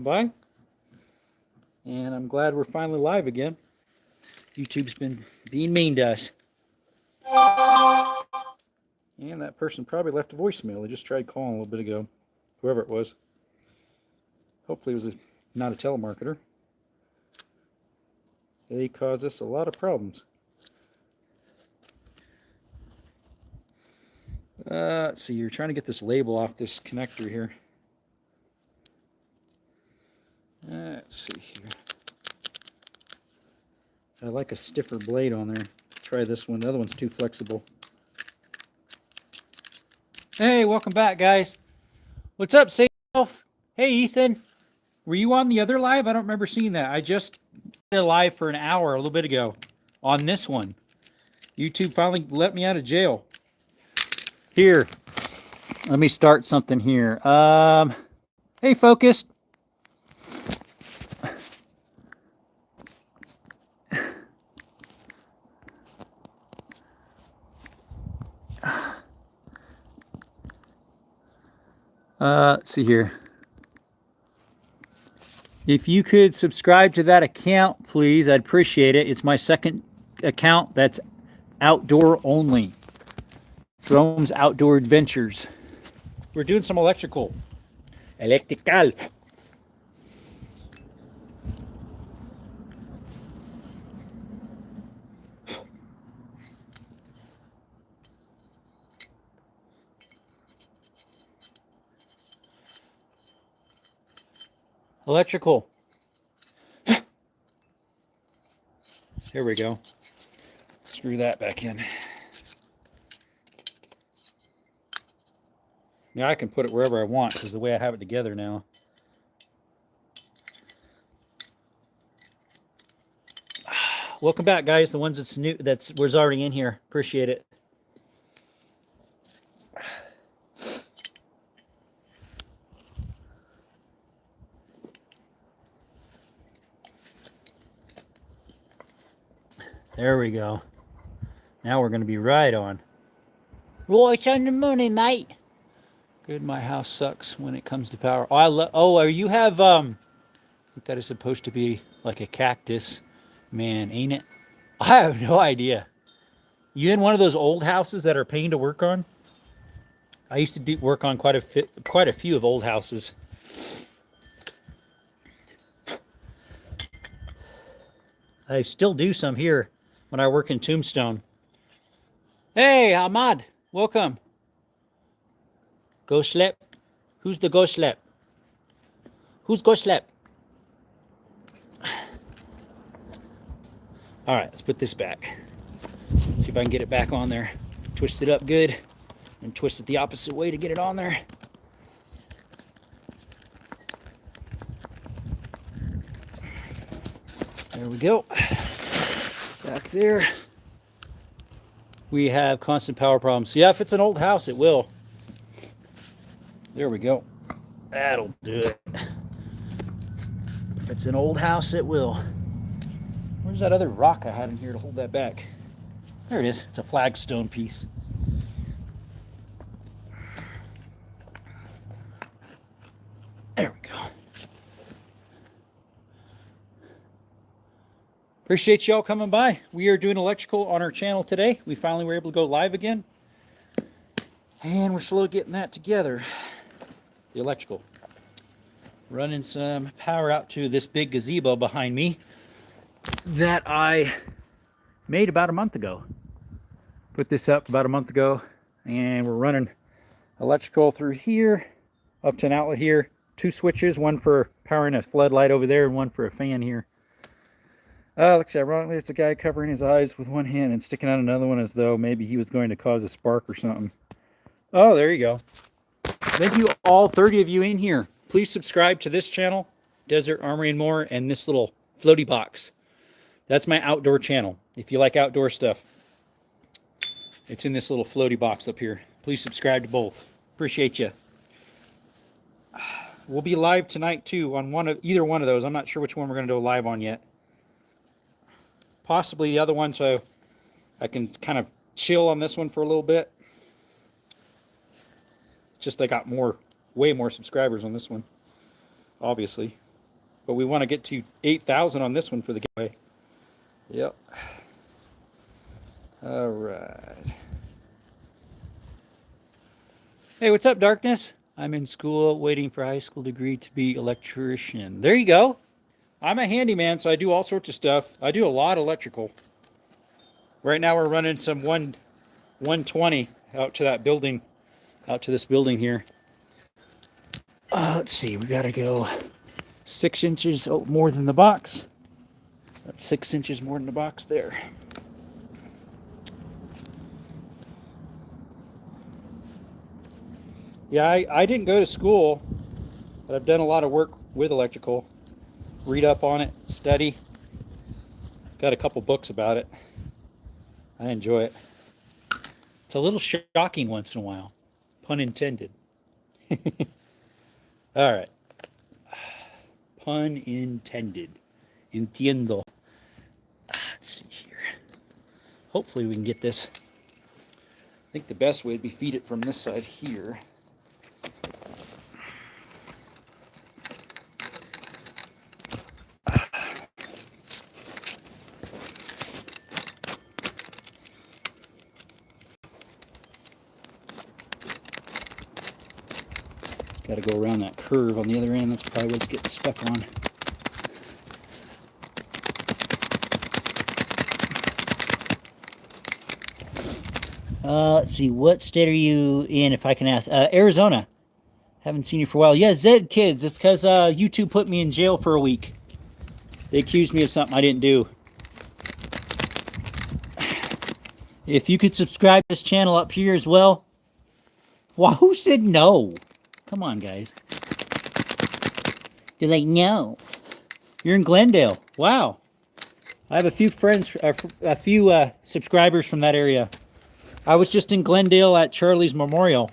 by, and I'm glad we're finally live again. YouTube's been being mean to us. And that person probably left a voicemail. They just tried calling a little bit ago. Whoever it was. Hopefully it was not a telemarketer. They cause us a lot of problems. Let's see, you're trying to get this label off this connector here. Let's see here. I like a stiffer blade on there. Try this one. The other one's too flexible. Hey, welcome back, guys. What's up, Self? Hey, Ethan. Were you on the other live? I don't remember seeing that. I just did a live for an hour a little bit ago on this one. YouTube finally let me out of jail. Here, let me start something here. Hey, Focus. Let's see here. If you could subscribe to that account, please, I'd appreciate it. It's my second account that's outdoor only. Rome's Outdoor Adventures. We're doing some electrical. Electrical. Electrical. Here we go. Screw that back in. Now I can put it wherever I want because the way I have it together now. Welcome back, guys. The ones that's new, that was already in here. Appreciate it. There we go. Now we're going to be right on. Right on the money, mate. Good, my house sucks when it comes to power. Oh, you have, I think that is supposed to be like a cactus. Man, ain't it? I have no idea. You in one of those old houses that are a pain to work on? I used to work on quite a few of old houses. I still do some here when I work in Tombstone. Hey, Ahmad, welcome. Go Slep. Who's the Go Slep? Who's Go Slep? All right, let's put this back. Let's see if I can get it back on there. Twist it up good and twist it the opposite way to get it on there. There we go. Back there. We have constant power problems. Yeah, if it's an old house, it will. There we go. That'll do it. If it's an old house, it will. Where's that other rock I had in here to hold that back? There it is. It's a flagstone piece. There we go. Appreciate y'all coming by. We are doing electrical on our channel today. We finally were able to go live again. And we're slowly getting that together. The electrical. Running some power out to this big gazebo behind me that I made about a month ago. Put this up about a month ago, and we're running electrical through here up to an outlet here. 2 switches, one for powering a floodlight over there and one for a fan here. Looks ironically, it's a guy covering his eyes with one hand and sticking out another one as though maybe he was going to cause a spark or something. Oh, there you go. Thank you all 30 of you in here. Please subscribe to this channel, Desert Armory and More, and this little floaty box. That's my outdoor channel. If you like outdoor stuff, it's in this little floaty box up here. Please subscribe to both. Appreciate you. We'll be live tonight too on either one of those. I'm not sure which one we're going to go live on yet. Possibly the other one, so I can kind of chill on this one for a little bit. Just I got way more subscribers on this one, obviously. but we want to get to 8,000 on this one for the giveaway. Yep. All right. Hey, what's up, Darkness? I'm in school waiting for a high school degree to be electrician. There you go. I'm a handyman, so I do all sorts of stuff. I do a lot of electrical. Right now we're running some 120 out to that building, out to this building here. Let's see, we gotta go 6 inches more than the box. That's 6 inches more than the box there. Yeah, I didn't go to school, but I've done a lot of work with electrical. Read up on it, study. Got a couple books about it. I enjoy it. It's a little shocking once in a while. Pun intended. All right. Pun intended. Entiendo. Let's see here. Hopefully we can get this. I think the best way would be feed it from this side here. Got to go around that curve on the other end. That's probably what it's getting stuck on. Let's see. What state are you in, if I can ask? Arizona. Haven't seen you for a while. Yeah, Zed Kids. It's because YouTube put me in jail for a week. They accused me of something I didn't do. If you could subscribe to this channel up here as well. Wow, who said no? Come on, guys. They're like, no. You're in Glendale. Wow. I have a few friends, a few subscribers from that area. I was just in Glendale at Charlie's Memorial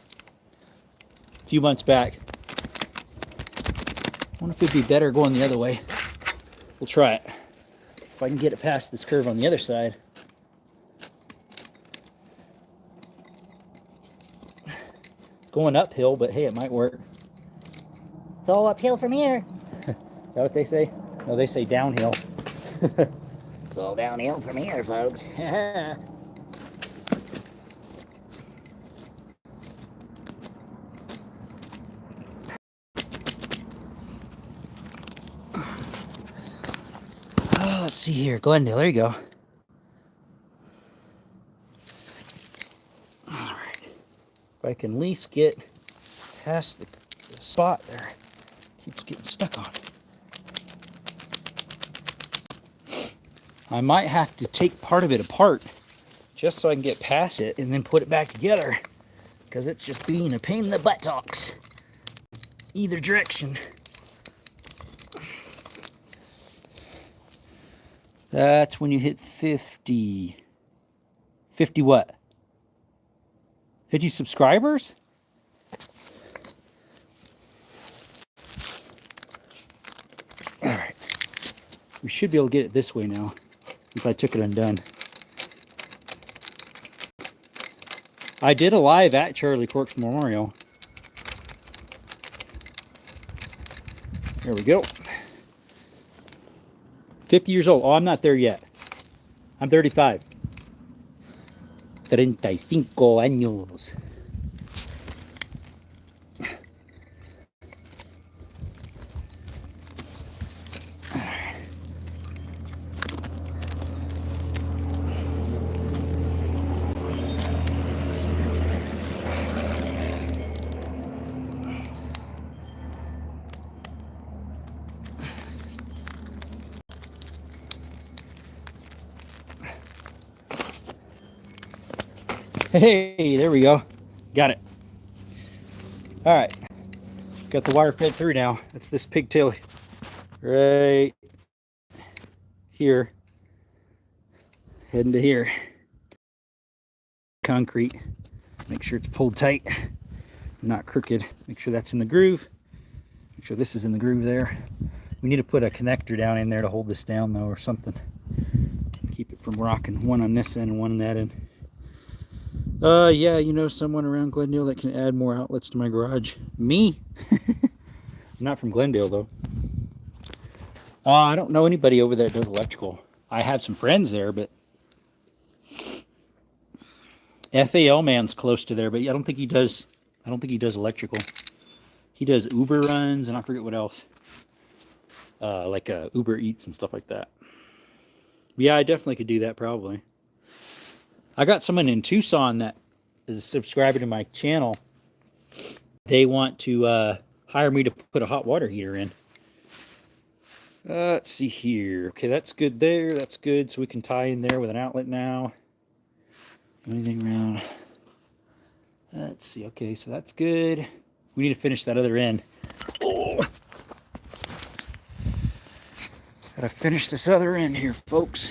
a few months back. I wonder if it'd be better going the other way. We'll try it. If I can get it past this curve on the other side. It's going uphill, but hey, it might work. It's all uphill from here. Is that what they say? No, they say downhill. It's all downhill from here, folks. Let's see here. Glendale, there you go. Alright. If I can at least get past the spot there. Keeps getting stuck on. I might have to take part of it apart just so I can get past it and then put it back together. Because it's just being a pain in the buttocks. Either direction. That's when you hit 50. 50 what? 50 subscribers? Alright. We should be able to get it this way now, since I took it undone. I did a live at Charlie Cork's Memorial. There we go. 50 years old. Oh, I'm not there yet. I'm 35. 35 años. Hey, there we go. Got it. All right. Got the wire fed through now. That's this pigtail right here. Heading to here. Concrete. Make sure it's pulled tight. Not crooked. Make sure that's in the groove. Make sure this is in the groove there. We need to put a connector down in there to hold this down though, or something. Keep it from rocking. One on this end and one on that end. Yeah, you know someone around Glendale that can add more outlets to my garage. Me? I'm not from Glendale though. I don't know anybody over there that does electrical. I have some friends there, but FAL man's close to there, but I don't think he does. I don't think he does electrical. He does Uber runs, and I forget what else. Like Uber Eats and stuff like that. Yeah, I definitely could do that probably. I got someone in Tucson that is a subscriber to my channel. They want to hire me to put a hot water heater in. Let's see here. Okay, that's good there. That's good. So we can tie in there with an outlet now. Anything around? Let's see. Okay, so that's good. We need to finish that other end. Oh. Gotta finish this other end here, folks.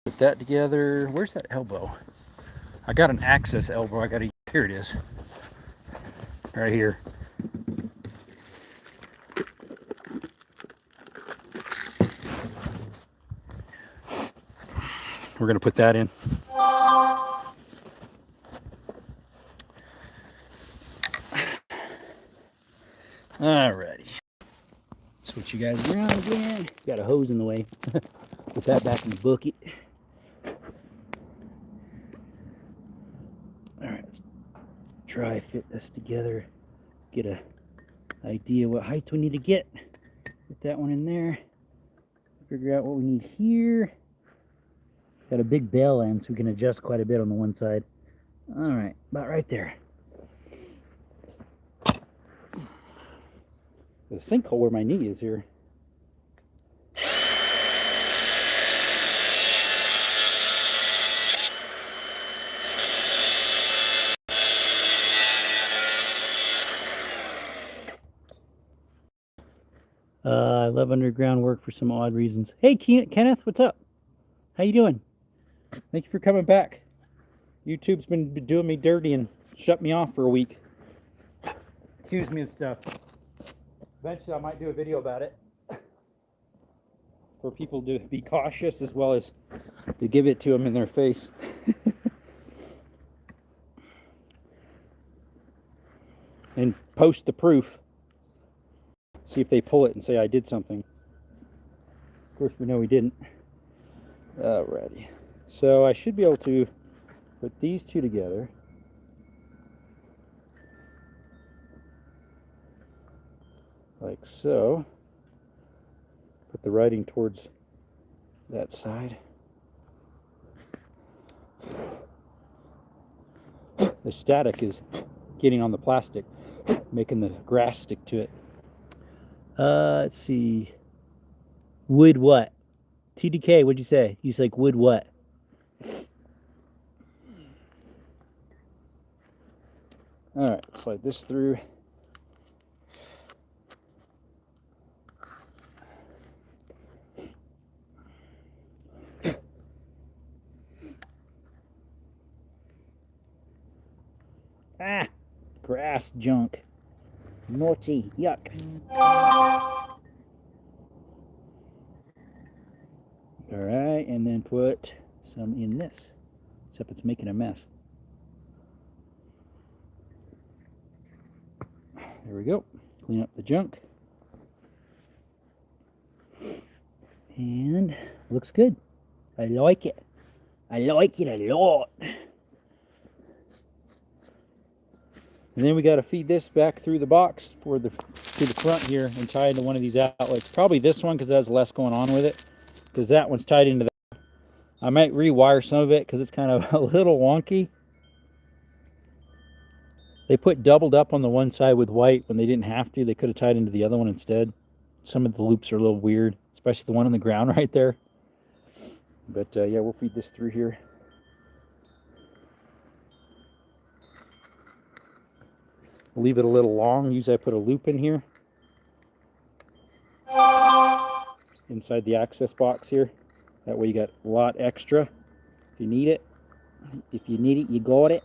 Put that together. Where's that elbow? I got an access elbow. I gotta. Here it is. Right here. We're going to put that in. Alrighty. Switch you guys around again. Got a hose in the way. Put that back in the bucket. Alright, let's try fit this together. Get a idea what height we need to get. Put that one in there. Figure out what we need here. Got a big bell end, so we can adjust quite a bit on the one side. All right, about right there. There's a sinkhole where my knee is here. I love underground work for some odd reasons. Hey, Kenneth, what's up? How you doing? Thank you for coming back. YouTube's been doing me dirty and shut me off for a week. Accuse me of stuff. Eventually I might do a video about it. For people to be cautious as well as to give it to them in their face. And post the proof. See if they pull it and say I did something. Of course we know we didn't. Alrighty. So I should be able to put these two together. Like so. Put the writing towards that side. The static is getting on the plastic, making the grass stick to it. Let's see. Wood what? TDK, what'd you say? He's like, wood what? Alright, slide this through. Ah! Grass junk. Naughty. Yuck. Alright, and then put some in this. Except it's making a mess. There we go. Clean up the junk. And looks good. I like it. I like it a lot. And then we got to feed this back through the box for the to the front here and tie into one of these outlets. Probably this one because it has less going on with it. Because that one's tied into that. I might rewire some of it because it's kind of a little wonky. They put doubled up on the one side with white when they didn't have to. They could have tied into the other one instead. Some of the loops are a little weird, especially the one on the ground right there. But yeah, we'll feed this through here. Leave it a little long. Usually I put a loop in here. Inside the access box here. That way you got a lot extra if you need it. If you need it, you got it.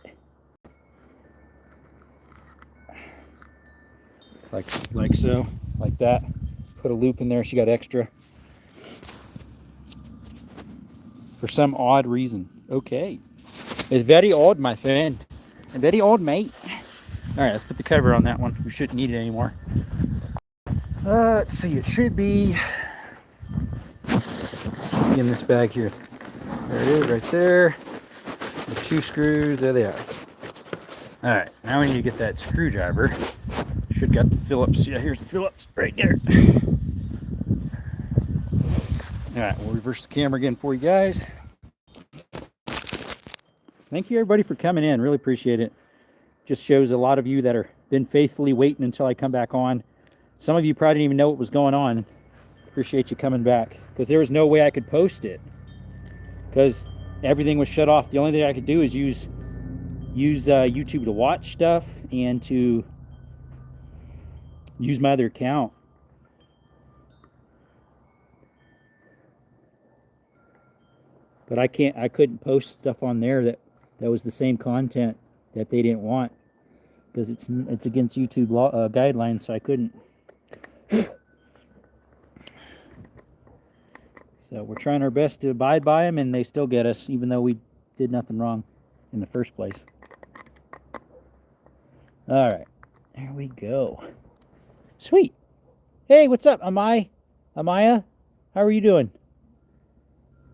Like so, like that. Put a loop in there so you got extra. For some odd reason. Okay. It's very odd, my friend. Very odd, mate. Alright, let's put the cover on that one. We shouldn't need it anymore. Let's see, it should be in this bag here. There it is, right there. The 2 screws, there they are. All right, now we need to get that screwdriver. Should got the Phillips. Yeah, here's the Phillips right there. All right, we'll reverse the camera again for you guys. Thank you everybody for coming in. Really appreciate it. Just shows a lot of you that are been faithfully waiting until I come back on. Some of you probably didn't even know what was going on. Appreciate you coming back, because there was no way I could post it because everything was shut off. The only thing I could do is use YouTube to watch stuff and to use my other account. But I couldn't post stuff on there that was the same content that they didn't want, because it's against YouTube law guidelines, so I couldn't. So we're trying our best to abide by them, and they still get us, even though we did nothing wrong in the first place. All right, there we go. Sweet. Hey, what's up, Amaya? How are you doing?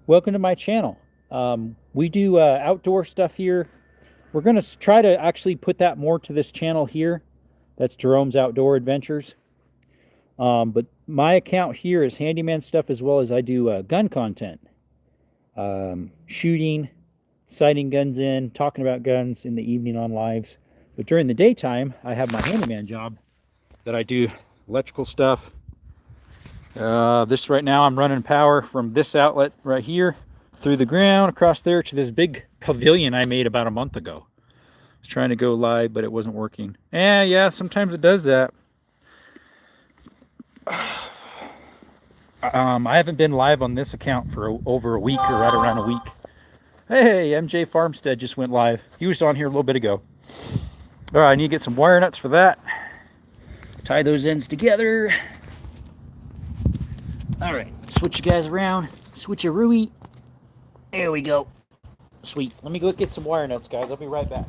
Welcome to my channel. We do outdoor stuff here. We're going to try to actually put that more to this channel here. That's Jerome's Outdoor Adventures. But my account here is handyman stuff, as well as I do gun content. Shooting, sighting guns in, talking about guns in the evening on lives. But during the daytime, I have my handyman job that I do electrical stuff. This right now, I'm running power from this outlet right here through the ground across there to this big pavilion I made about a month ago. I was trying to go live, but it wasn't working. Yeah, sometimes it does that. I haven't been live on this account for over a week, or right around a week. Hey, MJ Farmstead just went live. He was on here a little bit ago. All right, I need to get some wire nuts for that. Tie those ends together. All right, switch you guys around. Switcheroo. There we go. Sweet. Let me go get some wire nuts, guys. I'll be right back.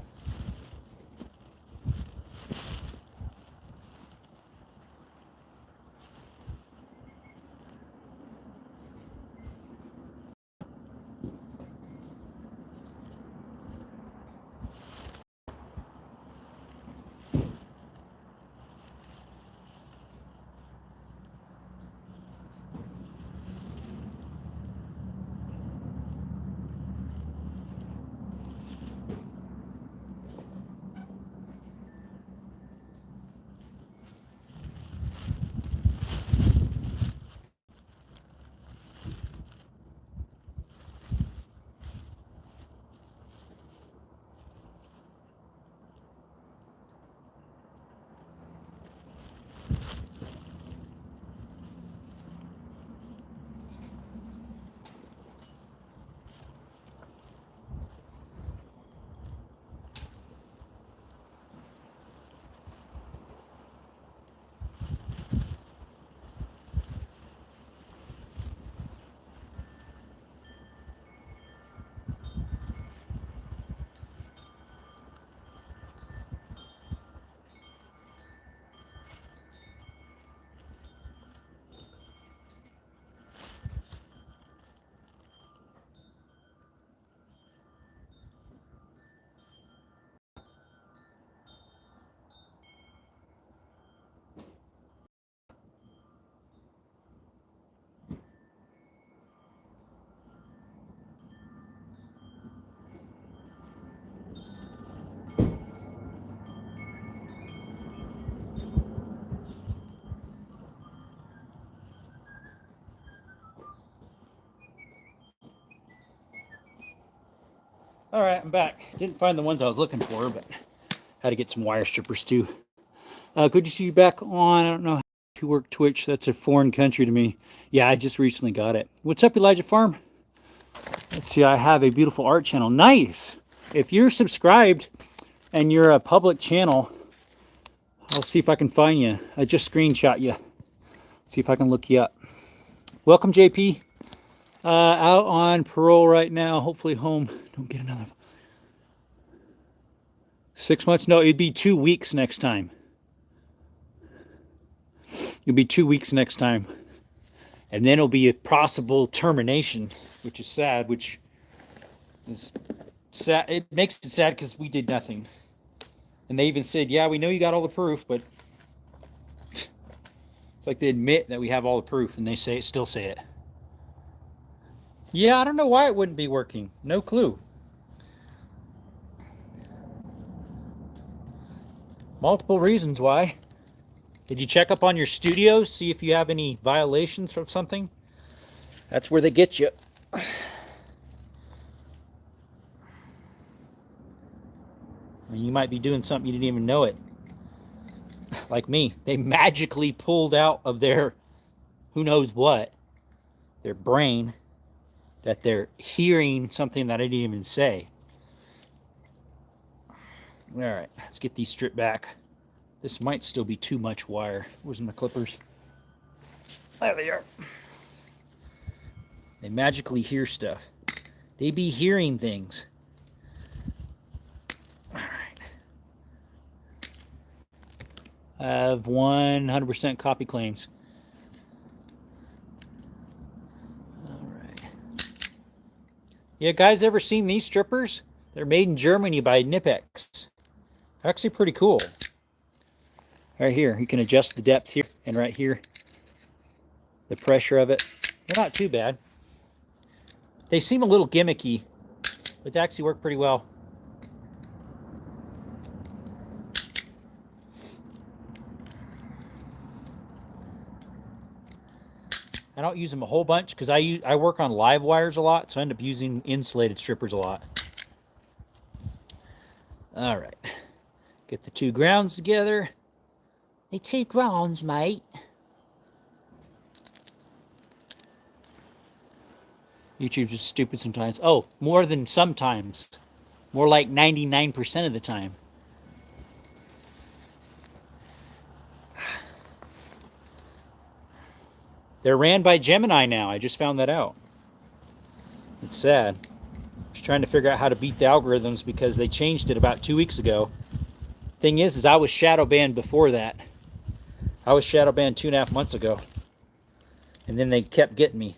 All right, I'm back. Didn't find the ones I was looking for, but had to get some wire strippers too. Good to see you back on. I don't know how to work Twitch. That's a foreign country to me. Yeah, I just recently got it. What's up, Elijah Farm? Let's see, I have a beautiful art channel. Nice. If you're subscribed and you're a public channel, I'll see if I can find you. I just screenshot you. See if I can look you up. Welcome, JP. Out on parole right now. Hopefully home. Don't get another 6 months. No, it'd be 2 weeks next time. It'll be 2 weeks next time. And then it'll be a possible termination, which is sad, which is sad. It makes it sad because we did nothing. And they even said, yeah, we know you got all the proof, but it's like they admit that we have all the proof and they still say it. Yeah, I don't know why it wouldn't be working. No clue. Multiple reasons why. Did you check up on your studio, see if you have any violations of something? That's where they get you. I mean, you might be doing something you didn't even know it. Like me, they magically pulled out of their who knows what, their brain, that they're hearing something that I didn't even say. All right, let's get these stripped back. This might still be too much wire. Where's my clippers? There they are. They magically hear stuff. They be hearing things. All right. I have 100% copy claims. All right. Yeah, guys, ever seen these strippers? They're made in Germany by Nipex. Actually pretty cool. Right here, you can adjust the depth here, and right here, the pressure of it. They're not too bad. They seem a little gimmicky, but they actually work pretty well. I don't use them a whole bunch because I work on live wires a lot, so I end up using insulated strippers a lot. All right, get the two grounds together. The two grounds, mate. YouTube's just stupid sometimes. Oh, more than sometimes. More like 99% of the time. They're ran by Gemini now. I just found that out. It's sad. I was trying to figure out how to beat the algorithms because they changed it about 2 weeks ago. Thing is I was shadow banned before that. I was shadow banned 2.5 months ago. And then they kept getting me.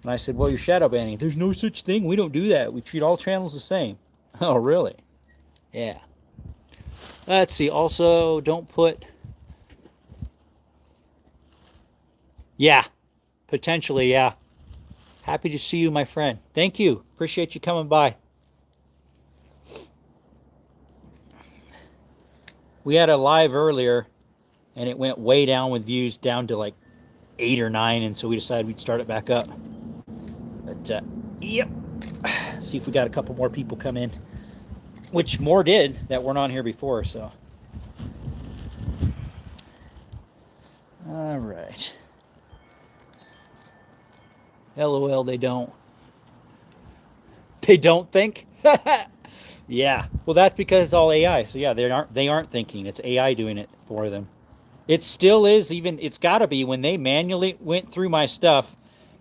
And I said, well, you're shadow banning. There's no such thing. We don't do that. We treat all channels the same. Oh, really? Yeah. Let's see. Also, don't put... Yeah. Potentially, yeah. Happy to see you, my friend. Thank you. Appreciate you coming by. We had a live earlier, and it went way down with views, down to like 8 or 9, and so we decided we'd start it back up. But, yep. See if we got a couple more people come in. Which more did that weren't on here before, so. All right. LOL, they don't. They don't think? Yeah. Well, that's because it's all AI. So yeah, they aren't thinking. It's AI doing it for them. It still is, even it's got to be when they manually went through my stuff,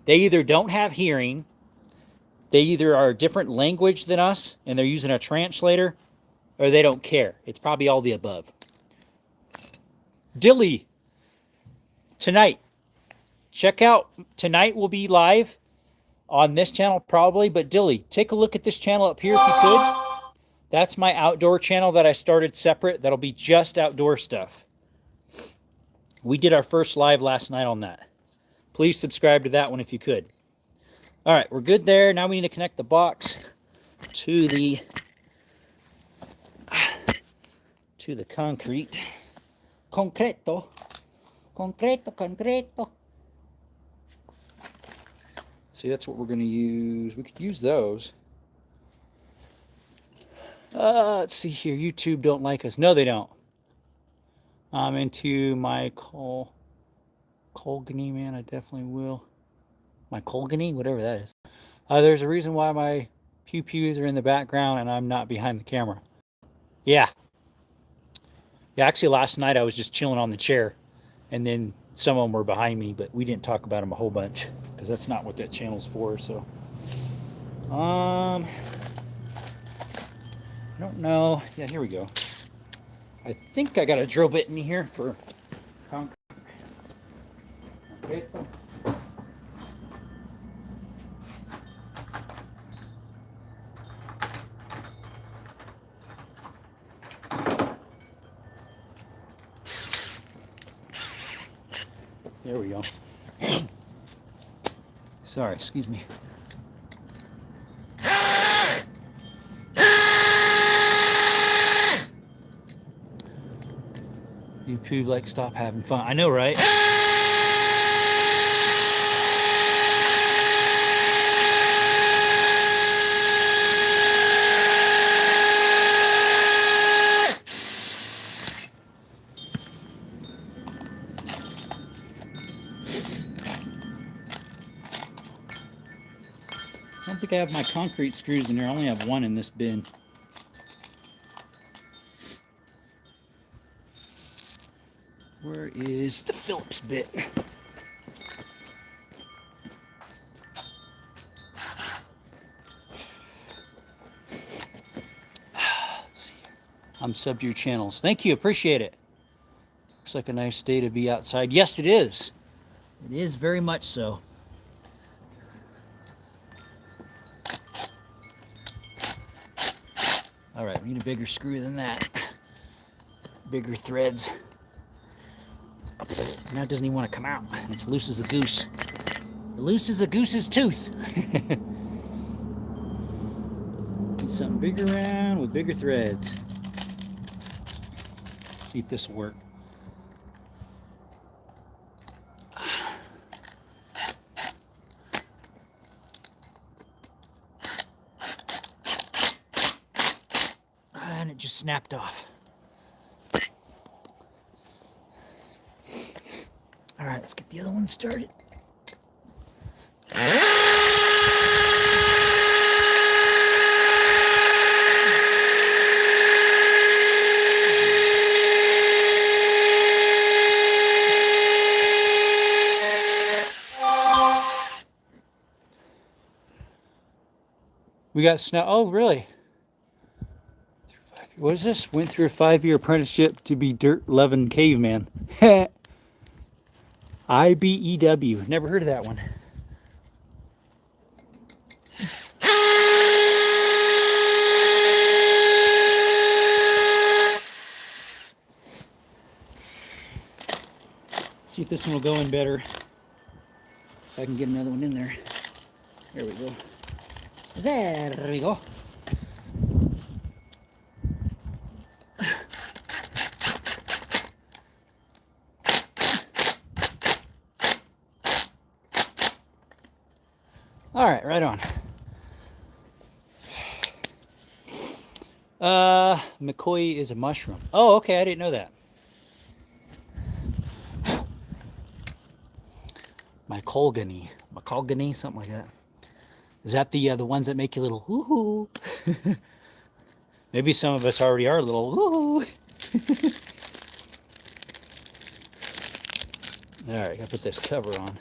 they either don't have hearing, they either are a different language than us and they're using a translator, or they don't care. It's probably all the above. Dilly, tonight. Check out, tonight will be live on this channel probably, but Dilly, take a look at this channel up here if you could. That's my outdoor channel that I started separate. That'll be just outdoor stuff. We did our first live last night on that. Please subscribe to that one if you could. All right, we're good there. Now we need to connect the box to the concrete. Concreto. Concreto. See, that's what we're going to use. We could use those. Let's see here. YouTube don't like us. No, they don't. I'm into my Colgany, man. I definitely will. My Colgany, whatever that is. There's a reason why my pew-pews are in the background and I'm not behind the camera. Yeah. Yeah, actually last night I was just chilling on the chair and then some of them were behind me, but we didn't talk about them a whole bunch because that's not what that channel's for, so. I don't know. Yeah, here we go. I think I got a drill bit in here for concrete. Okay. There we go. Sorry, excuse me. YouTube, like, stop having fun. I know, right? I don't think I have my concrete screws in there. I only have one in this bin. Where is the Phillips bit? Let's see. I'm subbed to your channels. Thank you. Appreciate it. Looks like a nice day to be outside. Yes, it is. It is very much so. All right, we need a bigger screw than that. Bigger threads. Now it doesn't even want to come out. It's loose as a goose. Loose as a goose's tooth. Need something bigger around with bigger threads. See if this will work. And it just snapped off. All right, let's get the other one started. We got snow. Oh, really? What is this? Went through a 5-year apprenticeship to be dirt-loving caveman. IBEW. Never heard of that one. See if this one will go in better. If I can get another one in there. There we go. There we go. All right, right on. McCoy is a mushroom. Oh, okay, I didn't know that. Macogany, something like that. Is that the ones that make you a little woohoo? Maybe some of us already are a little woohoo. All right, gotta put this cover on.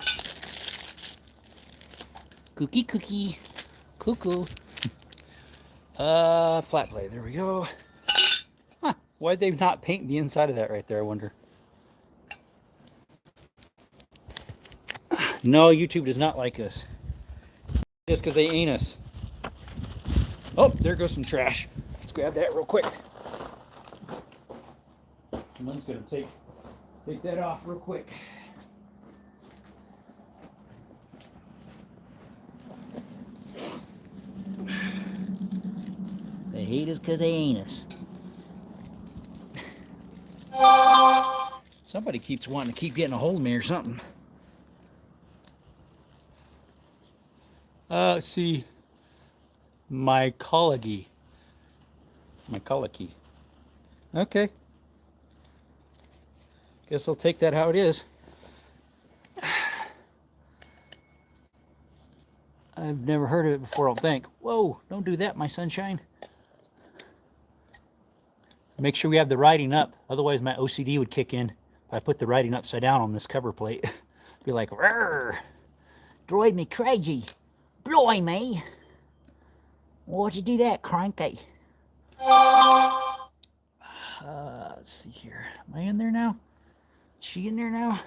Cookie, cuckoo. Flat blade. There we go. Huh? Why'd they not paint the inside of that right there? I wonder. No, YouTube does not like us. Just because they ain't us. Oh, there goes some trash. Let's grab that real quick. Someone's gonna take that off real quick. They hate us because they ain't us. Somebody keeps wanting to keep getting a hold of me or something. Let's see. Mycology. Okay. Guess I'll take that how it is. I've never heard of it before, I don't think. Whoa, don't do that, my sunshine. Make sure we have the writing up. Otherwise, my OCD would kick in if I put the writing upside down on this cover plate. Be like, "Rrr, drive me crazy. Blimey. Why'd you do that, cranky?" Let's see here. Am I in there now? Is she in there now?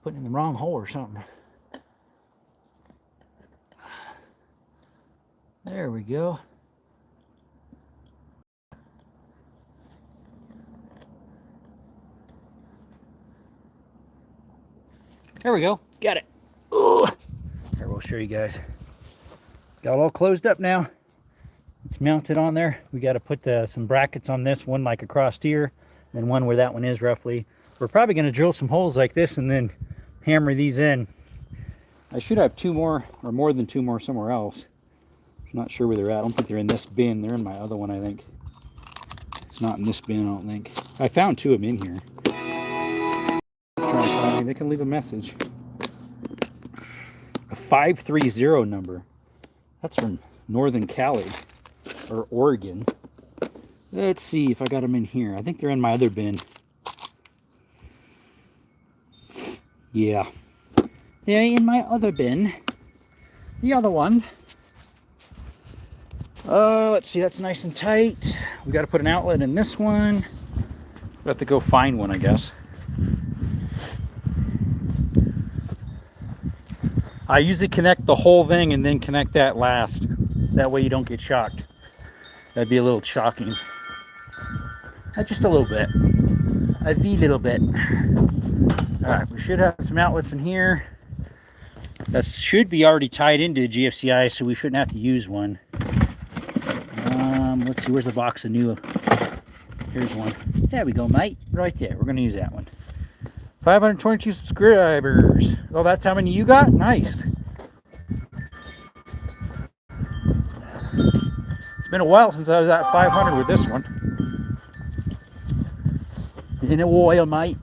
putting in the wrong hole or something. There we go. There we go. Got it. Ooh. Here, we'll show you guys. Got it all closed up now. It's mounted on there. We got to put some brackets on this one, like across here, and one where that one is roughly. We're probably going to drill some holes like this and then hammer these in. I should have 2 more, or more than 2 more somewhere else. I'm not sure where they're at. I don't think they're in this bin. They're in my other one, I think. It's not in this bin, I don't think. I found 2 of them in here. Let's try and find me. They can leave a message. A 530 number. That's from Northern Cali, or Oregon. Let's see if I got them in here. I think they're in my other bin. Yeah. They're in my other bin. The other one. Let's see, that's nice and tight. We got to put an outlet in this one. We have to go find one, I guess. I usually connect the whole thing and then connect that last. That way you don't get shocked. That'd be a little shocking. Just a little bit. A wee little bit. Alright, we should have some outlets in here. That should be already tied into GFCI, so we shouldn't have to use one. Let's see, where's the box of new? Here's one. There we go, mate. Right there. We're going to use that one. 522 subscribers. Oh, that's how many you got? Nice. It's been a while since I was at 500 with this one. In a while, mate.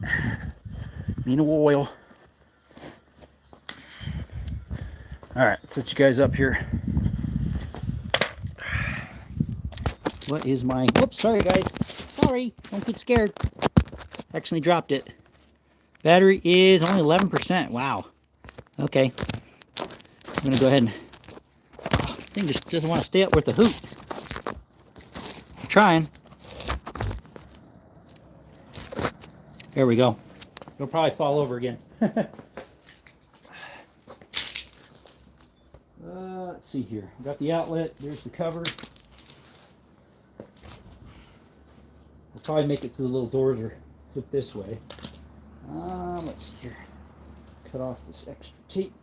In a while. Alright, let's set you guys up here. What is my... Whoops, sorry guys. Sorry, don't get scared. Accidentally dropped it. Battery is only 11%. Wow. Okay. I'm going to go ahead and... thing just doesn't want to stay up with the hoop. I'm trying. There we go. It'll probably fall over again. Let's see here. Got the outlet. There's the cover. We'll probably make it so the little doors are flipped this way. Let's see here. Cut off this extra tape.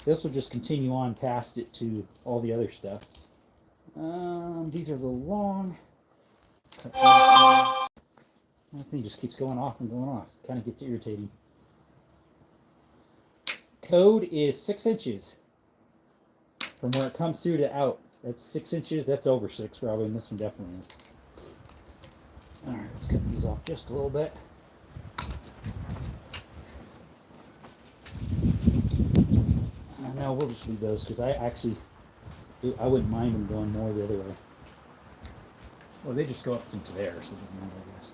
This will just continue on past it to all the other stuff. These are a little long. That thing just keeps going off and going off. Kind of gets irritating. Code is 6 inches from where it comes through to out. That's 6 inches. That's over 6 probably, and this one definitely is. All right, let's cut these off just a little bit. Now we'll just leave those because I wouldn't mind them going more the other way. Well, they just go up into there, so it doesn't matter, I guess.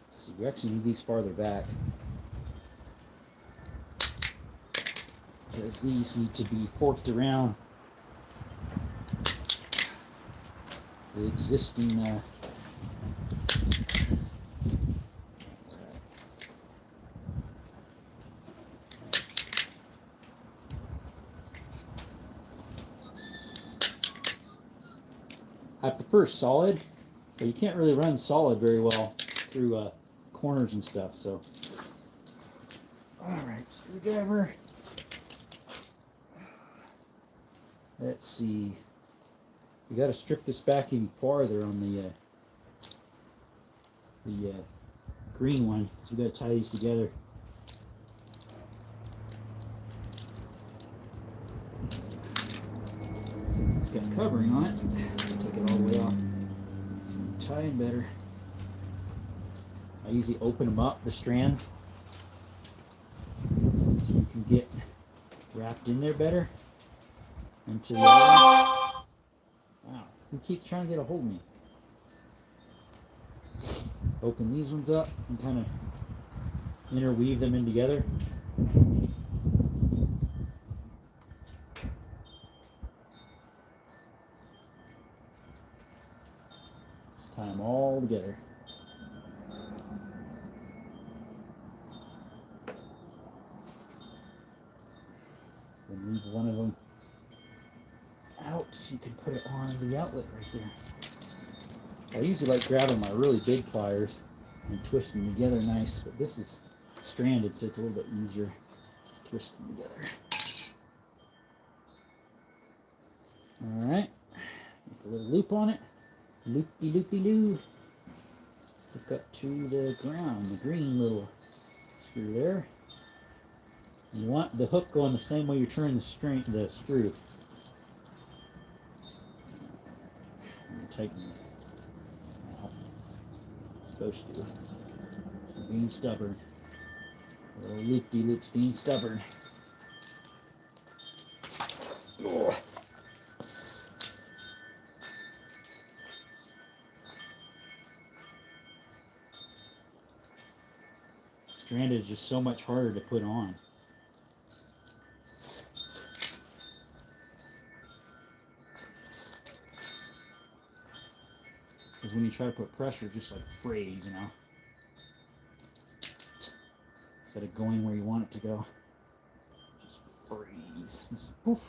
Let's see, we actually need these farther back. Because these need to be forked around the existing I prefer solid, but you can't really run solid very well through corners and stuff, so. Alright, screwdriver. Let's see. We got to strip this back even farther on the green one, so we got to tie these together. Since it's got covering on it, take it all the way off. So tie in better. I usually open them up, the strands, so you can get wrapped in there better. Into the other. Wow, who keeps trying to get a hold of me? Open these ones up and kind of interweave them in together. Just tie them all together. And leave one of them out so you can put it on the outlet right there. I usually like grabbing my really big pliers and twist them together nice, but this is stranded, so it's a little bit easier to twist them together. Alright, make a little loop on it. Loopy-loopy-loo. Hook up to the ground, the green little screw there. You want the hook going the same way you turn the screw. And tighten it. Now, it's supposed to. Being stubborn. Little loop-de-loops being stubborn. Ugh. Stranded is just so much harder to put on. Because when you try to put pressure, it just like frays, you know. Instead of going where you want it to go, just freeze. Just poof,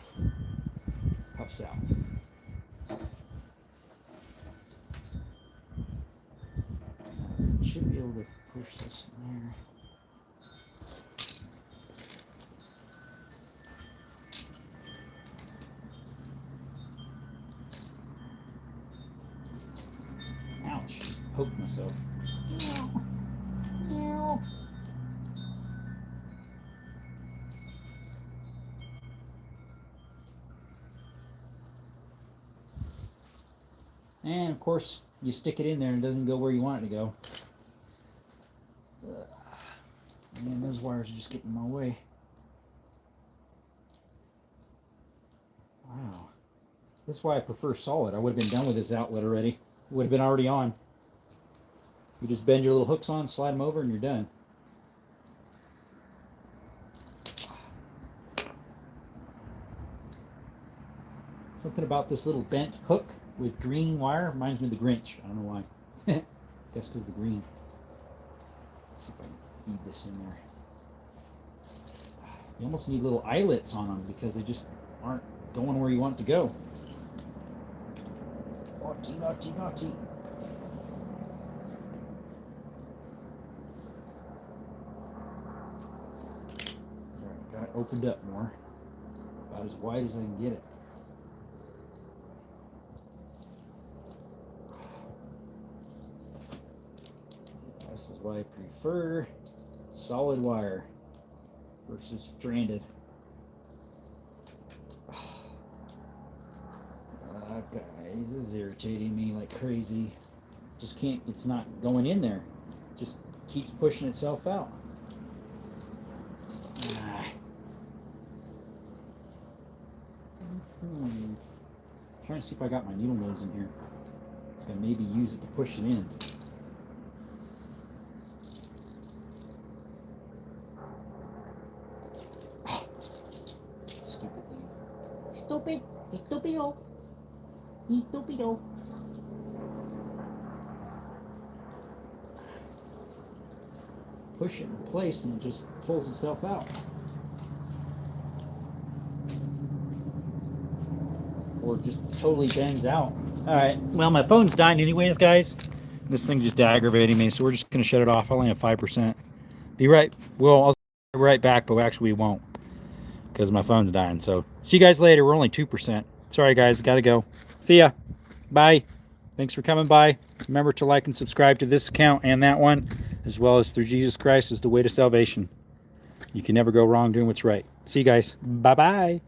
puffs out. Should be able to push this in there. Ouch, poked myself. Meow. And of course, you stick it in there and it doesn't go where you want it to go. And those wires are just getting in my way. Wow. That's why I prefer solid. I would have been done with this outlet already. It would have been already on. You just bend your little hooks on, slide them over, and you're done. Something about this little bent hook with green wire reminds me of the Grinch. I don't know why. Guess because of the green. Let's see if I can feed this in there. You almost need little eyelets on them because they just aren't going where you want it to go. Naughty, naughty, naughty. Alright, got it opened up more. About as wide as I can get it. This is why I prefer solid wire versus stranded. Guys, this is irritating me like crazy. Just can't, it's not going in there. Just keeps pushing itself out. Trying to see if I got my needle nose in here. I can maybe use it to push it in. Stupid thing. Stupid. Estupido. Estupido. Push it in place and it just pulls itself out. Or just totally bangs out. Alright, well my phone's dying anyways, guys. This thing just aggravating me, so we're just going to shut it off. I only have 5%. I'll be right back, but actually we won't. Because my phone's dying, so. See you guys later, we're only 2%. Sorry guys, gotta go. See ya. Bye. Thanks for coming by. Remember to like and subscribe to this account and that one, as well as Through Jesus Christ is the way to salvation. You can never go wrong doing what's right. See you guys. Bye-bye.